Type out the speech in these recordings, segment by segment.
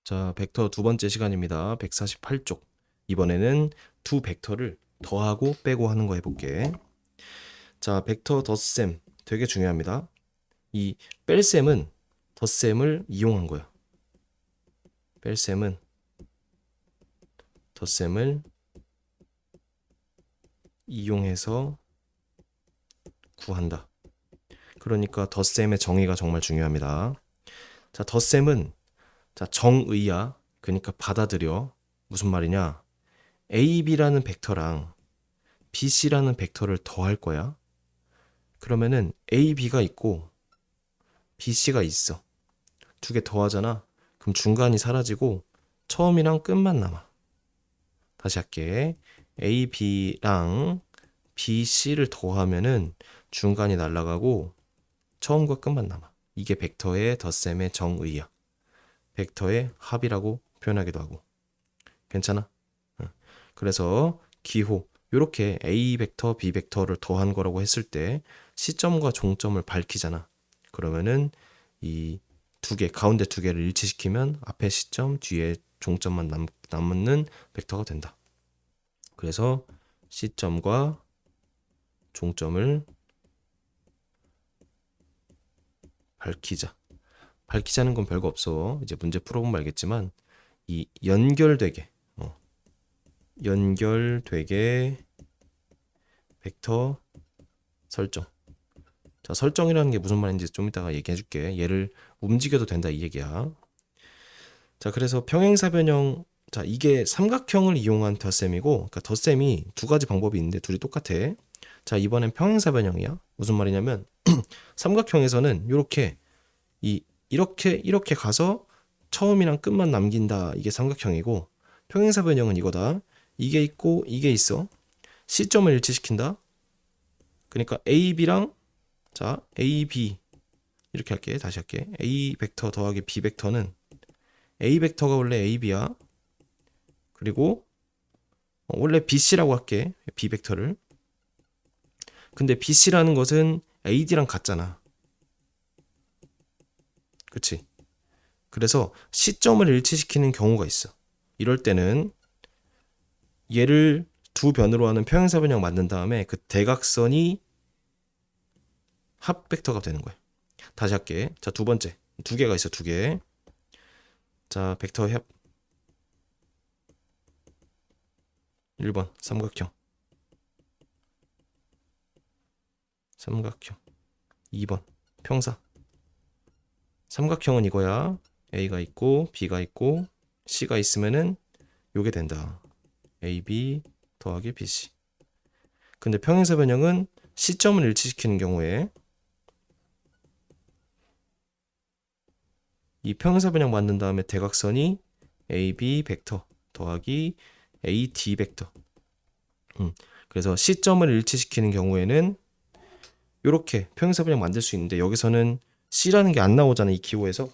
자, 벡터 두 번째 시간입니다. 148쪽. 이번에는 두 벡터를 더하고 빼고 하는 거 해볼게. 자, 벡터 덧셈 되게 중요합니다. 이 뺄셈은 덧셈을 이용한 거야. 뺄셈은 덧셈을 이용해서 구한다. 그러니까 덧셈의 정의가 정말 중요합니다. 자, 덧셈은 자, 정의야. 그러니까 받아들여. 무슨 말이냐? AB라는 벡터랑 BC라는 벡터를 더할 거야. 그러면은 AB가 있고 BC가 있어. 두 개 더하잖아. 그럼 중간이 사라지고 처음이랑 끝만 남아. 다시 할게. AB랑 BC를 더하면은 중간이 날아가고 처음과 끝만 남아. 이게 벡터의 덧셈의 정의야. 벡터의 합이라고 표현하기도 하고. 괜찮아? 응. 그래서 기호 이렇게 A 벡터, B 벡터를 더한 거라고 했을 때 시점과 종점을 밝히잖아. 그러면은 이 두 개, 가운데 두 개를 일치시키면 앞에 시점, 뒤에 종점만 남는 벡터가 된다. 그래서 시점과 종점을 밝히자. 밝히자는 건 별거 없어. 이제 문제 풀어보면 알겠지만 이 연결되게 벡터 설정. 자, 설정이라는 게 무슨 말인지 좀 이따가 얘기해 줄게. 얘를 움직여도 된다 이 얘기야. 자, 그래서 평행사 변형. 자, 이게 삼각형을 이용한 덧셈이고, 그러니까 덧셈이 두 가지 방법이 있는데 둘이 똑같아. 자, 이번엔 평행사 변형이야. 무슨 말이냐면 삼각형에서는 이렇게 가서 처음이랑 끝만 남긴다. 이게 삼각형이고, 평행사 변형은 이거다. 이게 있고 이게 있어. 시점을 일치시킨다. 그러니까 AB랑 자, AB 이렇게 할게. 다시 할게. A 벡터 더하기 B 벡터는 A 벡터가 원래 AB야. 그리고 원래 BC라고 할게. B 벡터를. 근데 BC라는 것은 AD랑 같잖아. 그치? 그래서 시점을 일치시키는 경우가 있어. 이럴 때는 얘를 두 변으로 하는 평행사 변형 만든 다음에 그 대각선이 합 벡터가 되는 거야. 다시 할게. 자, 두 번째. 두 개가 있어, 두 개. 자, 벡터 합 1번 삼각형. 2번 평사. 삼각형은 이거야. A가 있고 B가 있고 C가 있으면은 요게 된다. AB 더하기 BC. 근데 평행사 변형은 시점을 일치시키는 경우에 이 평행사 변형 만든 다음에 대각선이 AB 벡터 더하기 AD 벡터. 그래서 시점을 일치시키는 경우에는 이렇게 평행사 변형 만들 수 있는데 여기서는 C라는 게 안 나오잖아, 이 기호에서.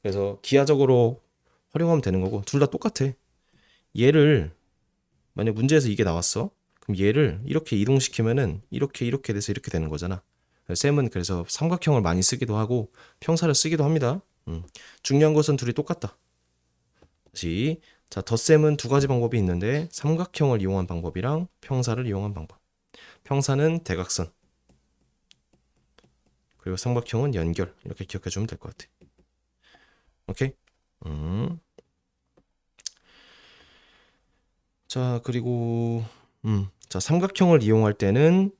그래서 기하적으로 활용하면 되는 거고 둘 다 똑같아. 얘를 만약 문제에서 이게 나왔어. 그럼 얘를 이렇게 이동시키면은 이렇게 돼서 이렇게 되는 거잖아. 쌤은 그래서 삼각형을 많이 쓰기도 하고 평사를 쓰기도 합니다. 중요한 것은 둘이 똑같다. 다시 자, 덧셈은 두 가지 방법이 있는데 삼각형을 이용한 방법이랑 평사를 이용한 방법. 평사는 대각선, 그리고 삼각형은 연결. 이렇게 기억해 주면 될 것 같아. 오케이? 자, 그리고 자, 삼각형을 이용할 때는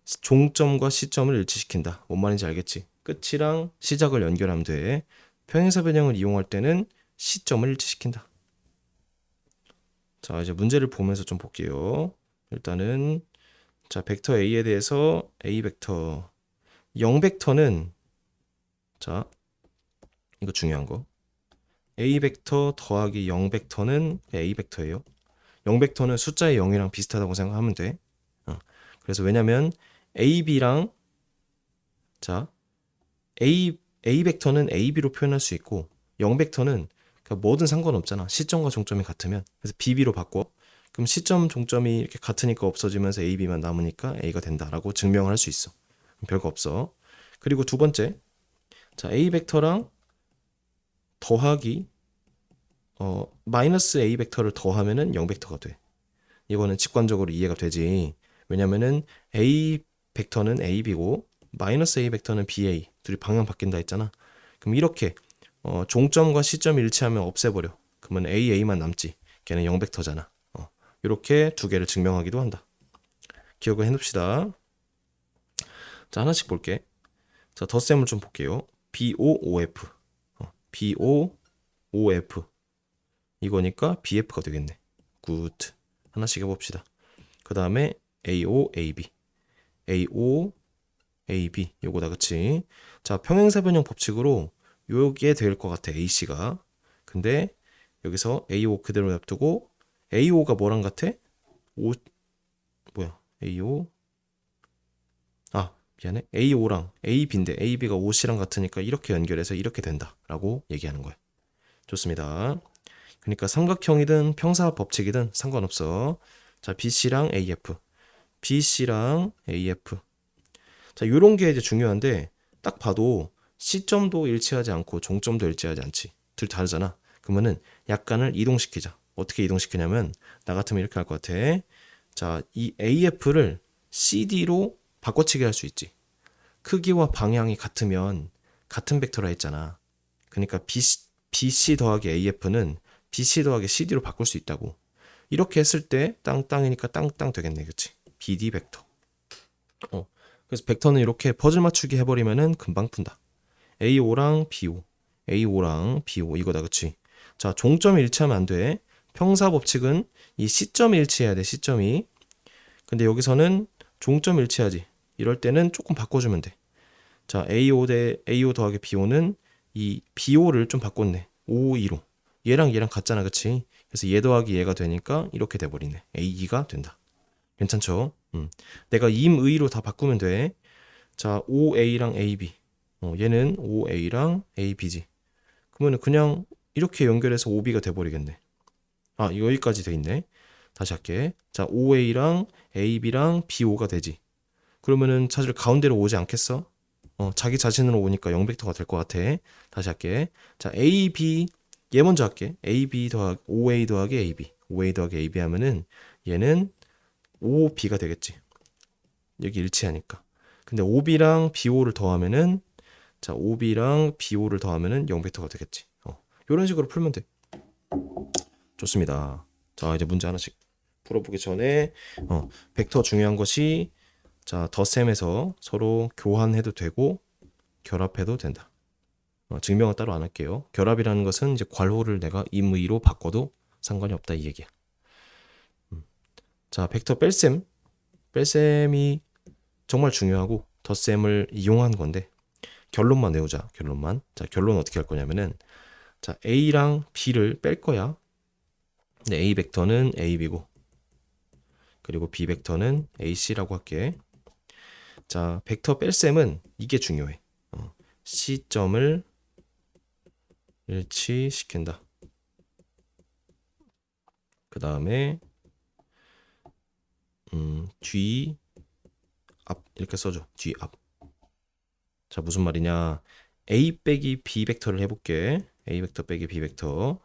종점과 시점을 일치시킨다. 뭔 말인지 알겠지? 끝이랑 시작을 연결하면 돼. 평행사 변형을 이용할 때는 시점을 일치시킨다. 자, 이제 문제를 보면서 좀 볼게요. 일단은 자, 벡터 A에 대해서 A 벡터 0 벡터는 자, 이거 중요한 거. A 벡터 더하기 0 벡터는 A 벡터예요. 0 벡터는 숫자의 0이랑 비슷하다고 생각하면 돼. 그래서 왜냐면 AB랑 자, A 벡터는 AB로 표현할 수 있고 0 벡터는 그러니까 뭐든 상관없잖아. 시점과 종점이 같으면. 그래서 BB로 바꿔. 그럼 시점 종점이 이렇게 같으니까 없어지면서 AB만 남으니까 A가 된다라고 증명을 할 수 있어. 별거 없어. 그리고 두 번째. 자, A 벡터랑 더하기 마이너스 A 벡터를 더하면은 0 벡터가 돼. 이거는 직관적으로 이해가 되지. 왜냐면은 A 벡터는 AB고 마이너스 A 벡터는 BA. 둘이 방향 바뀐다 했잖아. 그럼 이렇게 종점과 시점이 일치하면 없애버려. 그러면 AA만 남지. 걔는 0 벡터잖아. 이렇게 두 개를 증명하기도 한다. 기억을 해놓읍시다. 자, 하나씩 볼게. 자, 덧셈을 좀 볼게요. BOOF. BOOF. 이거니까 BF가 되겠네. 굿. 하나씩 해봅시다. 그 다음에 AOAB. AOAB. 요거다, 그치? 자, 평행사변형 법칙으로 요게 될 것 같아, AC가. 근데 여기서 AO 그대로 냅두고 AO가 뭐랑 같아? 뭐야? AO? 미안해. AO랑 AB인데 AB가 OC랑 같으니까 이렇게 연결해서 이렇게 된다라고 얘기하는 거야. 좋습니다. 그러니까 삼각형이든 평사 법칙이든 상관없어. 자, BC랑 AF. BC랑 AF. 자, 요런 게 이제 중요한데 딱 봐도 시점도 일치하지 않고 종점도 일치하지 않지. 둘 다르잖아. 그러면은 약간을 이동시키자. 어떻게 이동시키냐면 나 같으면 이렇게 할 것 같아. 자, 이 AF를 CD로 바꿔치기 할 수 있지. 크기와 방향이 같으면 같은 벡터라 했잖아. 그러니까 BC 더하기 AF는 BC 더하기 CD로 바꿀 수 있다고. 이렇게 했을 때 땅땅이니까 땅땅 되겠네. 그치? BD 벡터. 그래서 벡터는 이렇게 퍼즐 맞추기 해버리면은 금방 푼다. AO랑 BO. AO랑 BO 이거다. 그치? 자, 종점이 일치하면 안 돼. 평사 법칙은 이 시점이 일치해야 돼. 시점이. 근데 여기서는 종점 일치하지. 이럴 때는 조금 바꿔주면 돼. 자, AO 더하기 BO는 이 BO를 좀 바꿨네. 5, 2로. 얘랑 얘랑 같잖아, 그치? 그래서 얘 더하기 얘가 되니까 이렇게 돼버리네. AE가 된다. 괜찮죠? 내가 임의로 다 바꾸면 돼. 자, OA랑 AB. 얘는 OA랑 AB지. 그러면 그냥 이렇게 연결해서 OB가 돼버리겠네. 이거 여기까지 돼 있네. 다시 할게. 자, OA랑 AB랑 BO가 되지. 그러면은 사실 가운데로 오지 않겠어? 자기 자신으로 오니까 0벡터가 될 것 같아. 다시 할게. 자, AB 얘 먼저 할게. AB 더하기 OA 더하기 AB. OA 더하기 AB 하면은 얘는 OB가 되겠지. 여기 일치하니까. 근데 OB랑 BO를 더하면은 자, OB랑 BO를 더하면은 0벡터가 되겠지. 이런 식으로 풀면 돼. 좋습니다. 자, 이제 문제 하나씩 풀어보기 전에 벡터 중요한 것이 자, 덧셈에서 서로 교환해도 되고 결합해도 된다. 증명은 따로 안 할게요. 결합이라는 것은 이제 괄호를 내가 임의로 바꿔도 상관이 없다 이 얘기야. 자, 벡터 뺄셈이 정말 중요하고 덧셈을 이용한 건데 결론만 외우자. 결론만. 자, 결론 어떻게 할 거냐면은 자, A랑 B를 뺄 거야. 근데 A 벡터는 AB고 그리고 B 벡터는 AC라고 할게. 자, 벡터 뺄셈은 이게 중요해. 시점을 일치시킨다. 그 다음에 뒤, 앞 이렇게 써줘. 뒤, 앞. 자, 무슨 말이냐? A 빼기 B 벡터를 해볼게. A 벡터 빼기 B 벡터.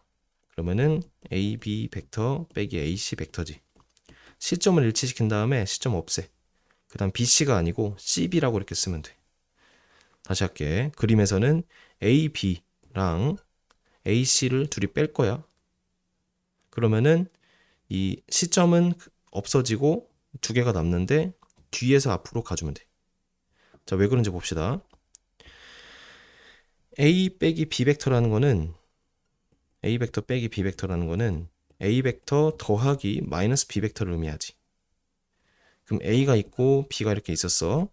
그러면은 AB 벡터 빼기 AC 벡터지. 시점을 일치시킨 다음에 시점 없애. 그 다음 BC가 아니고 CB라고 이렇게 쓰면 돼. 다시 할게. 그림에서는 AB랑 AC를 둘이 뺄 거야. 그러면은 이 시점은 없어지고 두 개가 남는데 뒤에서 앞으로 가주면 돼. 자, 왜 그런지 봅시다. A 빼기 B 벡터라는 거는 A 벡터 빼기 B 벡터라는 거는 A 벡터 더하기 마이너스 B 벡터를 의미하지. 그럼 A가 있고 B가 이렇게 있었어.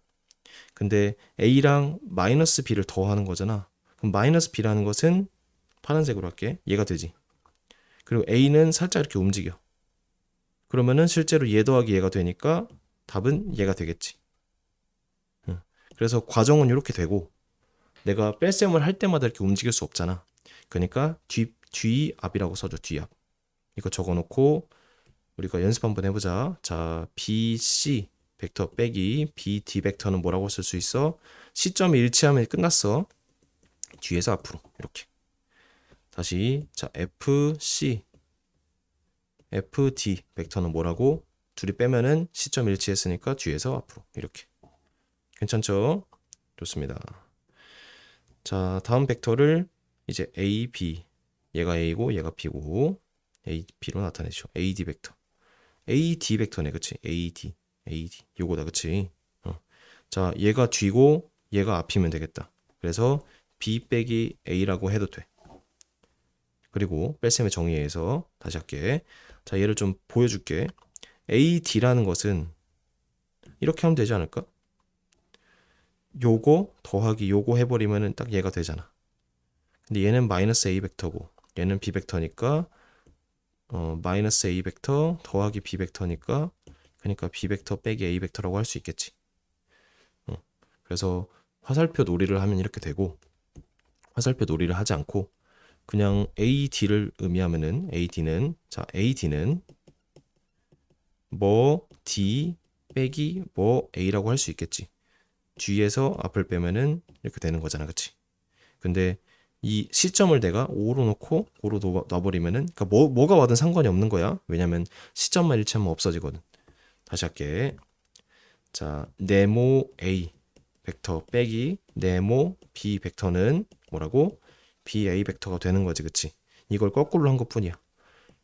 근데 A랑 마이너스 B를 더하는 거잖아. 그럼 마이너스 B라는 것은 파란색으로 할게. 얘가 되지. 그리고 A는 살짝 이렇게 움직여. 그러면은 실제로 얘 더하기 얘가 되니까 답은 얘가 되겠지. 그래서 과정은 이렇게 되고 내가 뺄셈을 할 때마다 이렇게 움직일 수 없잖아. 그러니까 뒤앞이라고 써줘. 뒤앞. 이거 적어놓고 우리가 연습 한번 해보자. 자, BC 벡터 빼기 BD 벡터는 뭐라고 쓸 수 있어? 시점이 일치하면 끝났어. 뒤에서 앞으로 이렇게. 다시 자 FC FD 벡터는 뭐라고? 둘이 빼면은 시점 일치했으니까 뒤에서 앞으로 이렇게. 괜찮죠? 좋습니다. 자, 다음 벡터를 이제 A, B. 얘가 A고 얘가 B고 A, B로 나타내죠. AD 벡터. AD 벡터네, 그치? AD. 요거다, 그치? 자, 얘가 뒤고 얘가 앞이면 되겠다. 그래서 B 빼기 A라고 해도 돼. 그리고 뺄셈의 정의에서 다시 할게. 자, 얘를 좀 보여줄게. AD라는 것은 이렇게 하면 되지 않을까? 요거 더하기 요거 해버리면은 딱 얘가 되잖아. 근데 얘는 마이너스 A 벡터고 얘는 B 벡터니까 마이너스 A 벡터 더하기 B 벡터니까 그러니까 B 벡터 빼기 A 벡터라고 할 수 있겠지. 그래서 화살표 놀이를 하면 이렇게 되고 화살표 놀이를 하지 않고 그냥 AD를 의미하면은 AD는 뭐 D 빼기 뭐 A라고 할 수 있겠지. 뒤에서 앞을 빼면은 이렇게 되는 거잖아, 그치? 근데 이 시점을 내가 5로 놓고 5로 놔버리면은 그러니까 뭐가 와든 상관이 없는 거야. 왜냐면 시점만 일치하면 없어지거든. 다시 할게. 자, 네모 A 벡터 빼기 네모 B 벡터는 뭐라고? BA 벡터가 되는 거지, 그치? 이걸 거꾸로 한 것뿐이야.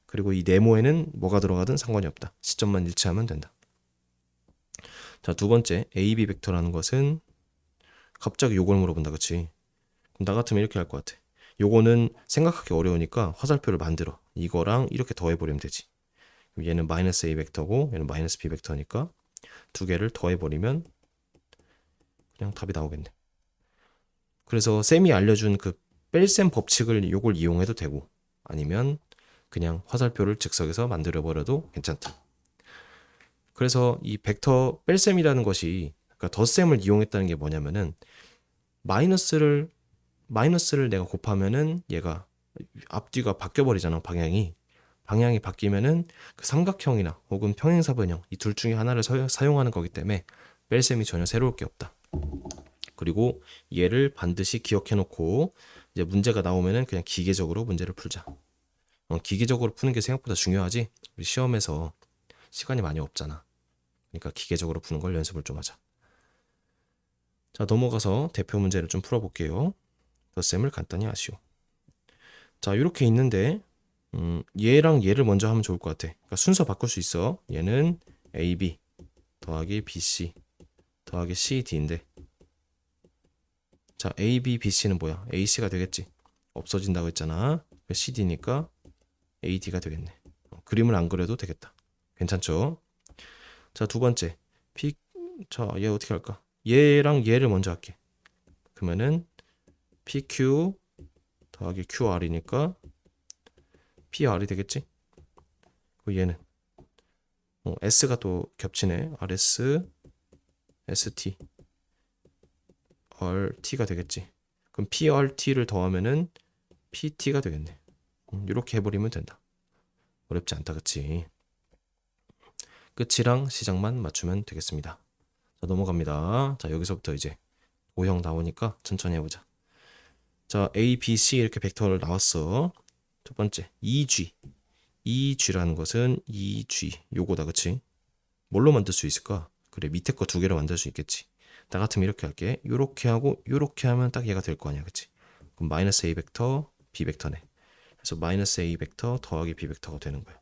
그리고 이 네모에는 뭐가 들어가든 상관이 없다. 시점만 일치하면 된다. 자, 두 번째 AB 벡터라는 것은 갑자기 요걸 물어본다, 그치? 그럼 나 같으면 이렇게 할 것 같아. 요거는 생각하기 어려우니까 화살표를 만들어. 이거랑 이렇게 더해버리면 되지. 그럼 얘는 마이너스 A 벡터고 얘는 마이너스 B 벡터니까 두 개를 더해버리면 그냥 답이 나오겠네. 그래서 쌤이 알려준 그 뺄셈 법칙을 요걸 이용해도 되고 아니면 그냥 화살표를 즉석에서 만들어버려도 괜찮다. 그래서 이 벡터 뺄셈이라는 것이 그러니까 덧셈을 이용했다는 게 뭐냐면은 마이너스를 내가 곱하면은 얘가 앞뒤가 바뀌어버리잖아. 방향이 바뀌면은 그 삼각형이나 혹은 평행사변형 이 둘 중에 하나를 사용하는 거기 때문에 뺄셈이 전혀 새로울 게 없다. 그리고 얘를 반드시 기억해 놓고 이제 문제가 나오면은 그냥 기계적으로 문제를 풀자. 기계적으로 푸는 게 생각보다 중요하지. 우리 시험에서 시간이 많이 없잖아. 그러니까 기계적으로 푸는 걸 연습을 좀 하자. 자, 넘어가서 대표 문제를 좀 풀어볼게요. 덧셈을 간단히 아시오. 자, 이렇게 있는데 얘랑 얘를 먼저 하면 좋을 것 같아. 그러니까 순서 바꿀 수 있어. 얘는 AB 더하기 BC 더하기 CD인데 자, AB, BC는 뭐야? AC가 되겠지. 없어진다고 했잖아. CD니까 AD가 되겠네. 그림을 안 그려도 되겠다. 괜찮죠? 자, 두 번째. 자, 얘 어떻게 할까? 얘랑 얘를 먼저 할게. 그러면은 PQ 더하기 QR이니까 PR이 되겠지? 그리고 얘는 S가 또 겹치네. RS, ST, RT가 되겠지. 그럼 PRT를 더하면은 PT가 되겠네. 이렇게 해버리면 된다. 어렵지 않다, 그치? 끝이랑 시작만 맞추면 되겠습니다. 자, 넘어갑니다. 자, 여기서부터 이제 O형 나오니까 천천히 해보자. 자, A, B, C 이렇게 벡터를 나왔어. 첫 번째, EG라는 것은 EG 요거다, 그치? 뭘로 만들 수 있을까? 그래, 밑에 거 두 개로 만들 수 있겠지. 나 같으면 이렇게 할게. 요렇게 하고 요렇게 하면 딱 얘가 될 거 아니야, 그치? 그럼 마이너스 A 벡터, B 벡터네. 그래서 마이너스 A 벡터 더하기 B 벡터가 되는 거야.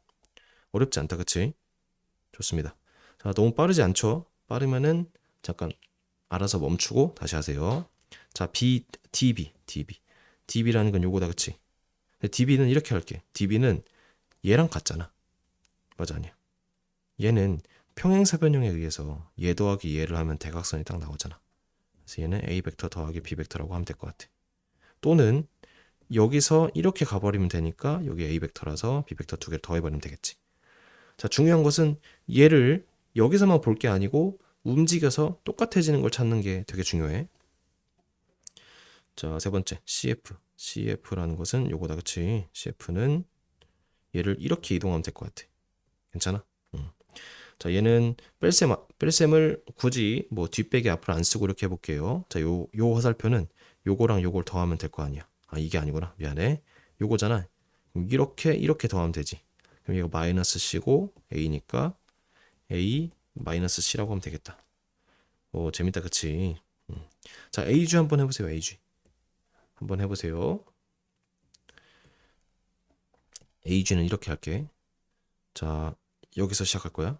어렵지 않다, 그치? 좋습니다. 자, 너무 빠르지 않죠? 빠르면은 잠깐 알아서 멈추고 다시 하세요. 자, DB라는 건 요거다, 그치? 근데 DB는 이렇게 할게. DB는 얘랑 같잖아. 맞아, 아니야? 얘는 평행사변형에 의해서 얘 더하기 얘를 하면 대각선이 딱 나오잖아. 그래서 얘는 A 벡터 더하기 B 벡터라고 하면 될 것 같아. 또는 여기서 이렇게 가버리면 되니까 여기 A 벡터라서 B 벡터 두 개를 더해버리면 되겠지. 자, 중요한 것은 얘를 여기서만 볼 게 아니고 움직여서 똑같아지는 걸 찾는 게 되게 중요해. 자, 세 번째 CF라는 것은 요거다, 그치? CF는 얘를 이렇게 이동하면 될 것 같아. 괜찮아? 자, 얘는 뺄셈을 굳이 뭐 뒷배기 앞을 안 쓰고 이렇게 해볼게요. 자, 요 화살표는 요거랑 요걸 더하면 될 거 아니야. 아, 이게 아니구나. 미안해. 요거잖아. 이렇게 더하면 되지. 그럼 얘가 마이너스 C고 A니까 A 마이너스 C라고 하면 되겠다. 오, 재밌다, 그치? 자, A주 한번 해보세요. A주 한번 해보세요. A주는 이렇게 할게. 자, 여기서 시작할 거야.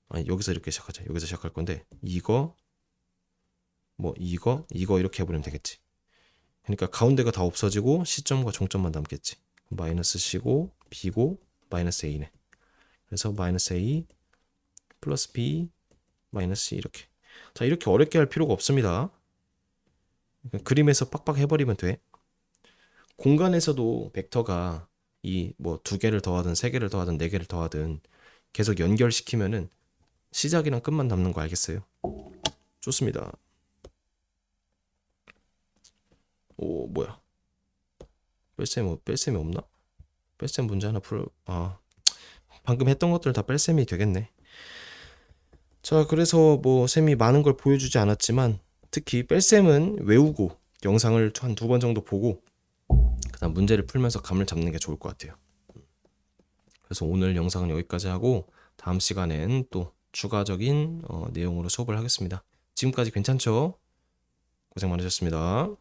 아니, 여기서 이렇게 시작하자. 여기서 시작할 건데 이거 이렇게 해버리면 되겠지. 그러니까 가운데가 다 없어지고 시점과 종점만 남겠지. 마이너스 C고 B고 마이너스 A네. 그래서 마이너스 A 플러스 B 마이너스 C 이렇게. 자, 이렇게 어렵게 할 필요가 없습니다. 그림에서 빡빡 해버리면 돼. 공간에서도 벡터가 이 뭐 두 개를 더하든 세 개를 더하든 네 개를 더하든 계속 연결시키면은 시작이랑 끝만 남는 거 알겠어요? 좋습니다. 오, 뭐야? 뺄셈이 없나? 뺄셈 문제 하나 방금 했던 것들 다 뺄셈이 되겠네. 자, 그래서 뭐 쌤이 많은 걸 보여주지 않았지만 특히 뺄셈은 외우고 영상을 한 2번 정도 보고 그다음 문제를 풀면서 감을 잡는 게 좋을 것 같아요. 그래서 오늘 영상은 여기까지 하고 다음 시간엔 또 추가적인 내용으로 수업을 하겠습니다. 지금까지 괜찮죠? 고생 많으셨습니다.